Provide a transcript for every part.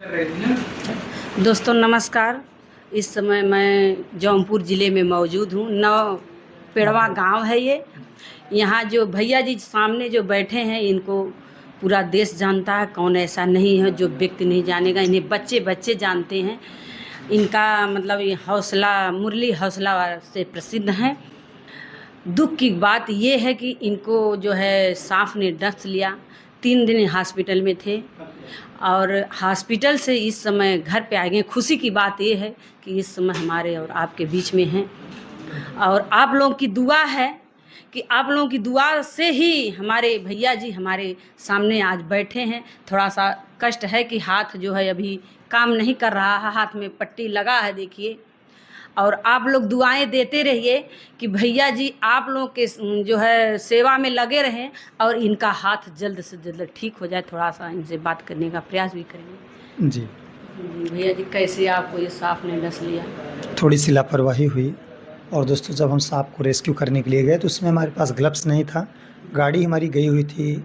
दोस्तों नमस्कार। इस समय मैं जौनपुर ज़िले में मौजूद हूँ। पेड़वा गांव है ये। यहाँ जो भैया जी सामने जो बैठे हैं, इनको पूरा देश जानता है। कौन ऐसा नहीं है जो व्यक्ति नहीं जानेगा। इन्हें बच्चे बच्चे जानते हैं। इनका मतलब ये हौसला, मुरली हौसला से प्रसिद्ध हैं। दुख की बात ये है कि इनको जो है सांप ने डस लिया। 3 दिन हॉस्पिटल में थे और हॉस्पिटल से इस समय घर पे आ गए। खुशी की बात ये है कि इस समय हमारे और आपके बीच में हैं और आप लोगों की दुआ है कि आप लोगों की दुआ से ही हमारे भैया जी हमारे सामने आज बैठे हैं। थोड़ा सा कष्ट है कि हाथ जो है अभी काम नहीं कर रहा है, हाथ में पट्टी लगा है देखिए। और आप लोग दुआएं देते रहिए कि भैया जी आप लोगों के जो है सेवा में लगे रहें और इनका हाथ जल्द से जल्द ठीक हो जाए। थोड़ा सा इनसे बात करने का प्रयास भी करेंगे। जी भैया जी, कैसे आपको ये सांप ने डस लिया? थोड़ी सी लापरवाही हुई। और दोस्तों, जब हम सांप को रेस्क्यू करने के लिए गए तो उसमें हमारे पास ग्लव्स नहीं था। गाड़ी हमारी गई हुई थी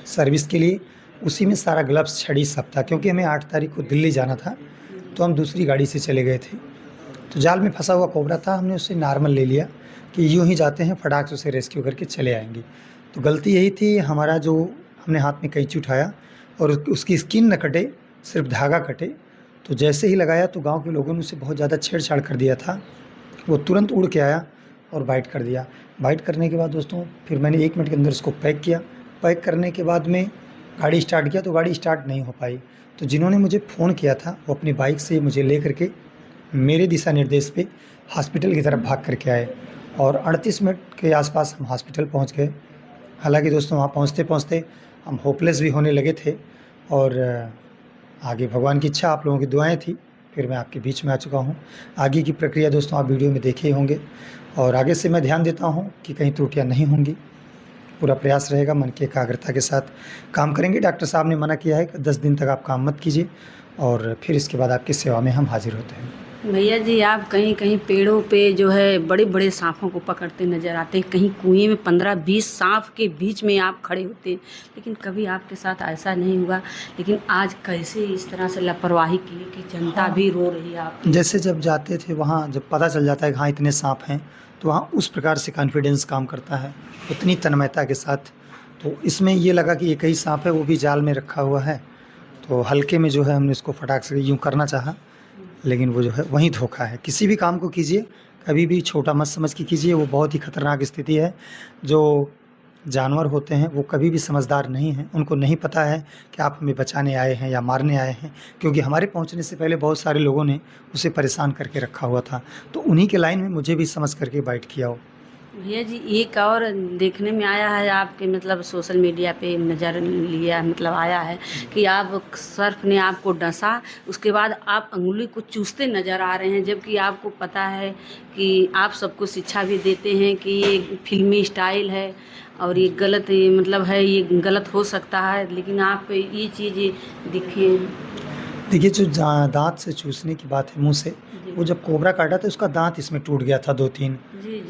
सर्विस के लिए, उसी में सारा ग्लव्स छड़ी सब था। क्योंकि हमें 8 तारीख को दिल्ली जाना था तो हम दूसरी गाड़ी से चले गए थे। तो जाल में फंसा हुआ कोबरा था, हमने उससे नॉर्मल ले लिया कि यूँ ही जाते हैं, फटाक से उसे रेस्क्यू करके चले आएंगे। तो गलती यही थी हमारा, जो हमने हाथ में कैंची उठाया और उसकी स्किन न कटे, सिर्फ धागा कटे। तो जैसे ही लगाया तो गांव के लोगों ने उसे बहुत ज़्यादा छेड़छाड़ कर दिया था। वो तुरंत उड़ के आया और बाइट कर दिया। बाइट करने के बाद दोस्तों फिर मैंने 1 मिनट के अंदर उसको पैक किया। पैक करने के बाद में गाड़ी स्टार्ट किया तो गाड़ी स्टार्ट नहीं हो पाई। तो जिन्होंने मुझे फ़ोन किया था वो अपनी बाइक से मुझे ले करके मेरे दिशा निर्देश पे हॉस्पिटल की तरफ भाग करके आए और 38 मिनट के आसपास हम हॉस्पिटल पहुंच गए। हालांकि दोस्तों वहाँ पहुँचते पहुँचते हम होपलेस भी होने लगे थे और आगे भगवान की इच्छा, आप लोगों की दुआएं थी, फिर मैं आपके बीच में आ चुका हूँ। आगे की प्रक्रिया दोस्तों आप वीडियो में देखे ही होंगे और आगे से मैं ध्यान देता हूँ कि कहीं त्रुटियाँ नहीं होंगी। पूरा प्रयास रहेगा, मन की एकाग्रता के साथ काम करेंगे। डॉक्टर साहब ने मना किया है कि 10 दिन तक आप काम मत कीजिए और फिर इसके बाद आपकी सेवा में हम हाजिर होते हैं। भैया जी, आप कहीं कहीं पेड़ों पे जो है बड़े बड़े सांपों को पकड़ते नज़र आते हैं। कहीं कुएं में 15-20 सांप के बीच में आप खड़े होते हैं, लेकिन कभी आपके साथ ऐसा नहीं हुआ। लेकिन आज कैसे इस तरह से लापरवाही की कि जनता भी रो रही है आप? जैसे जब जाते थे वहाँ जब पता चल जाता है कि हाँ इतने सांप हैं, तो वहाँ उस प्रकार से कॉन्फिडेंस काम करता है, उतनी तन्मयता के साथ। तो इसमें ये लगा कि एक ही सांप है, वो भी जाल में रखा हुआ है। तो हल्के में जो है हमने इसको फटाक से यूँ करना चाहा, लेकिन वो जो है वहीं धोखा है। किसी भी काम को कीजिए कभी भी छोटा मत समझ के कीजिए, वो बहुत ही खतरनाक स्थिति है। जो जानवर होते हैं वो कभी भी समझदार नहीं हैं, उनको नहीं पता है कि आप हमें बचाने आए हैं या मारने आए हैं। क्योंकि हमारे पहुंचने से पहले बहुत सारे लोगों ने उसे परेशान करके रखा हुआ था, तो उन्हीं के लाइन में मुझे भी समझ करके बाइट किया हो। भैया जी, एक और देखने में आया है आपके मतलब सोशल मीडिया पे नज़र लिया मतलब आया है कि आप सर्फ ने आपको डसा, उसके बाद आप अंगुली को चूसते नज़र आ रहे हैं। जबकि आपको पता है कि आप सबको शिक्षा भी देते हैं कि ये फिल्मी स्टाइल है और ये गलत मतलब है, ये गलत हो सकता है, लेकिन आप ये चीज़ दिखे। देखिए, जो दांत से चूसने की बात है मुंह से, वो जब कोबरा काटा था उसका दांत इसमें टूट गया था 2-3,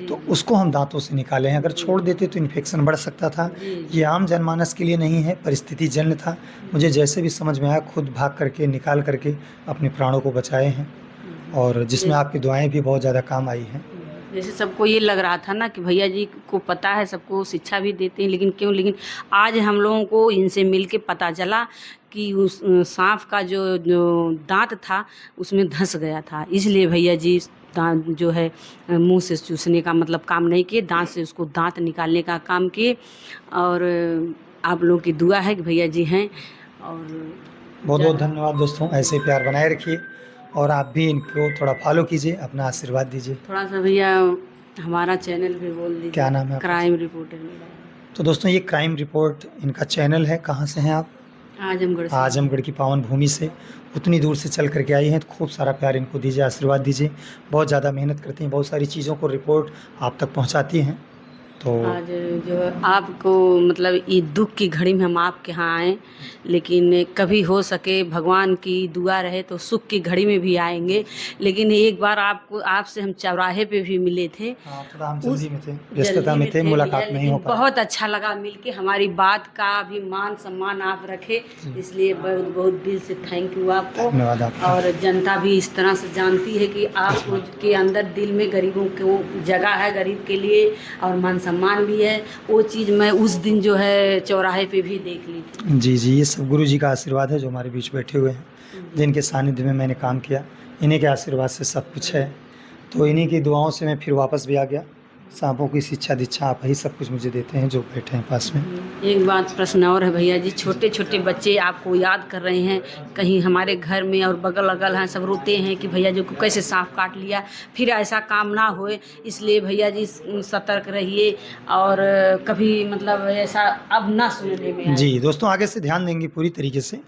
तो उसको हम दांतों से निकाले हैं। अगर छोड़ देते तो इन्फेक्शन बढ़ सकता था। ये आम जनमानस के लिए नहीं है, परिस्थिति जन्य था। मुझे जैसे भी समझ में आया खुद भाग करके निकाल करके अपने प्राणों को बचाए हैं और जिसमें आपकी दुआएं भी बहुत ज़्यादा काम आई हैं। जैसे सबको ये लग रहा था ना कि भैया जी को पता है, सबको शिक्षा भी देते हैं, लेकिन क्यों? लेकिन आज हम लोगों को इनसे मिलके पता चला कि उस सांप का जो दांत था उसमें धंस गया था। इसलिए भैया जी दांत जो है मुंह से चूसने का मतलब काम नहीं किए, दांत से उसको दांत निकालने का काम किए। और आप लोगों की दुआ है कि भैया जी हैं। और बहुत बहुत धन्यवाद दोस्तों, ऐसे प्यार बनाए रखिए और आप भी इनको थोड़ा फॉलो कीजिए, अपना आशीर्वाद दीजिए। थोड़ा सा भैया हमारा चैनल भी बोल दीजिए। क्या नाम है? क्राइम रिपोर्टर मेरा। तो दोस्तों ये क्राइम रिपोर्ट इनका चैनल है। कहाँ से हैं आप? आजमगढ़ से। आजमगढ़ की पावन भूमि से उतनी दूर से चल करके आई हैं, तो खूब सारा प्यार इनको दीजिए, आशीर्वाद दीजिए। बहुत ज़्यादा मेहनत करती हैं, बहुत सारी चीज़ों को रिपोर्ट आप तक पहुंचाती हैं। तो आज जो है आपको मतलब ये दुख की घड़ी में हम आपके यहाँ आए, लेकिन कभी हो सके भगवान की दुआ रहे तो सुख की घड़ी में भी आएंगे। लेकिन एक बार आपसे हम चौराहे पे भी मिले थे, थोड़ा हम उस जल्दी में थे, व्यस्तता में थे, भैया, मुलाकात नहीं हो लेकिन पाई। बहुत अच्छा लगा मिलके। हमारी बात का भी मान सम्मान आप रखे, इसलिए बहुत बहुत दिल से थैंक यू आपको। धन्यवाद आपका। और जनता भी इस तरह से जानती है कि आपके अंदर दिल में गरीबों को जगह है, गरीब के लिए, और मान सम्मान भी है। वो चीज़ मैं उस दिन जो है चौराहे पे भी देख ली थी। जी जी, ये सब गुरु जी का आशीर्वाद है जो हमारे बीच बैठे हुए हैं, जिनके सानिध्य में मैंने काम किया। इन्हीं के आशीर्वाद से सब कुछ है, तो इन्हीं की दुआओं से मैं फिर वापस भी आ गया। सांपों की शिक्षा दीक्षा आप ही सब कुछ मुझे देते हैं जो बैठे हैं पास में। एक बात प्रश्न और है भैया जी, छोटे छोटे बच्चे आपको याद कर रहे हैं, कहीं हमारे घर में और बगल अगल हैं, सब रोते हैं कि भैया जी को कैसे सांप काट लिया, फिर ऐसा काम ना होए, इसलिए भैया जी सतर्क रहिए और कभी मतलब ऐसा अब ना सुनने में आए। जी दोस्तों, आगे से ध्यान देंगे पूरी तरीके से,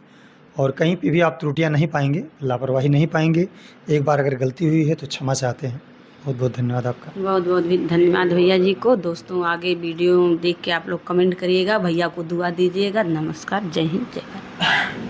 और कहीं पे भी आप त्रुटियां नहीं पाएंगे, लापरवाही नहीं पाएंगे। एक बार अगर गलती हुई है तो क्षमा चाहते हैं। बहुत बहुत धन्यवाद आपका। बहुत बहुत भी धन्यवाद भैया जी को। दोस्तों आगे वीडियो देख के आप लोग कमेंट करिएगा, भैया को दुआ दीजिएगा। नमस्कार, जय हिंद, जय भारत।